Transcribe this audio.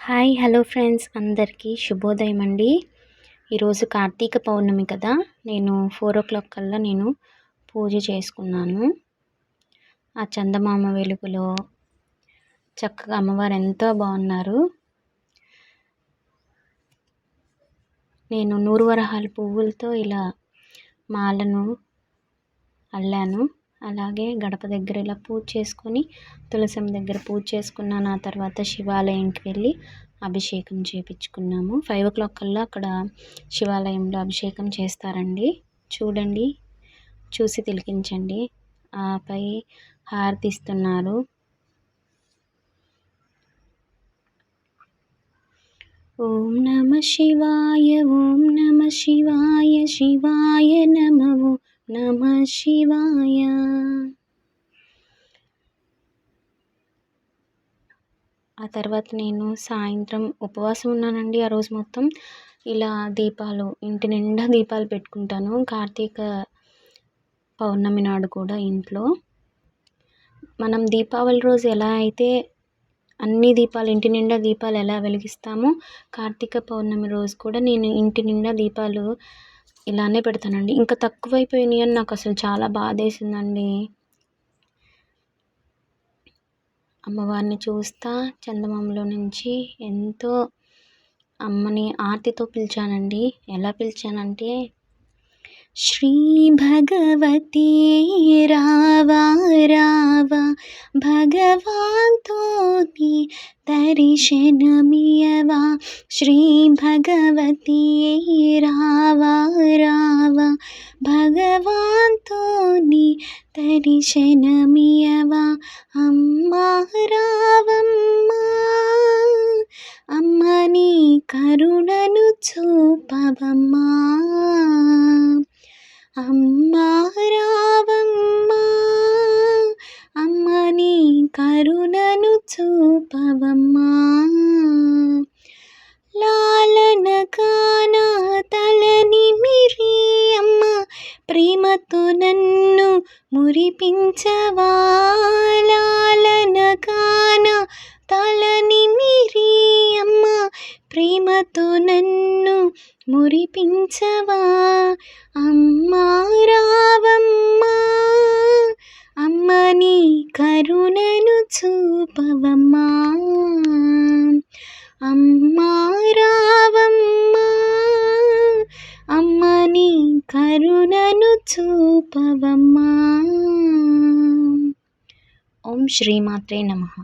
Hi hello friends, అందరికీ శుభోదయం అండి. ఈరోజు కార్తీక పౌర్ణమి కదా. నేను 4:00 కల్లా పూజ చేసుకున్నాను. ఆ చందమామ వెలుగులో చక్కగా అమ్మవారు ఎంతో బాగున్నారు. నేను 100 వరహాల పువ్వులతో ఇలా మాలను అల్లాను. అలాగే గడప దగ్గర ఇలా పూజ చేసుకొని తులసమ్మ దగ్గర పూజ చేసుకున్నాను. ఆ తర్వాత శివాలయంకి వెళ్ళి అభిషేకం చేయించుకున్నాము. 5:00 కల్లా అక్కడ శివాలయంలో అభిషేకం చేస్తారండి. చూడండి, చూసి తిలకించండి. ఆపై హారతి ఇస్తున్నారు. ఓం నమ శివాయ, ఓం నమ శివాయ, శివాయ నమః నమ శివాయ. ఆ తర్వాత నేను సాయంత్రం ఉపవాసం ఉన్నానండి. ఆ రోజు మొత్తం ఇలా దీపాలు, ఇంటి నిండా దీపాలు పెట్టుకుంటాను. కార్తీక పౌర్ణమి నాడు కూడా ఇంట్లో మనం దీపావళి రోజు ఎలా అయితే అన్ని దీపాలు, ఇంటి నిండా దీపాలు ఎలా వెలిగిస్తామో, కార్తీక పౌర్ణమి రోజు కూడా నేను ఇంటి నిండా దీపాలు ఇలానే పెడతానండి. ఇంకా తక్కువైపోయినాయి అని నాకు అసలు చాలా బాధేసిందండి. అమ్మవారిని చూస్తా చందమామలో నుంచి ఎంతో అమ్మని ఆర్తితో పిలిచానండి. ఎలా పిలిచానంటే, శ్రీ భగవతి రావా రావా, భగవాన్తోని దర్శనమియవా. శ్రీ భగవతి రావా రావా, భగవాన్తోని దర్శనమియవా. అమ్మా రావమ్మా, అమ్మ నీ కరుణను చూపవమ్మా. అమ్మా రావమ్మా, అమ్మ నీ కరుణను చూపవమ్మా. లాలన కానా తలనిమిరి అమ్మ, ప్రేమతో నన్ను మురిపించవా. లాలన కానా తలనిమిరి అమ్మ, ప్రేమతో నన్ను మురిపించవా. అమ్మా రావమ్మా, అమ్మ నీ కరుణను చూపవమ్మా. అమ్మా రావమ్మా, అమ్మ నీ కరుణను చూపవమ్మా. ఓం శ్రీమాత్రే నమః.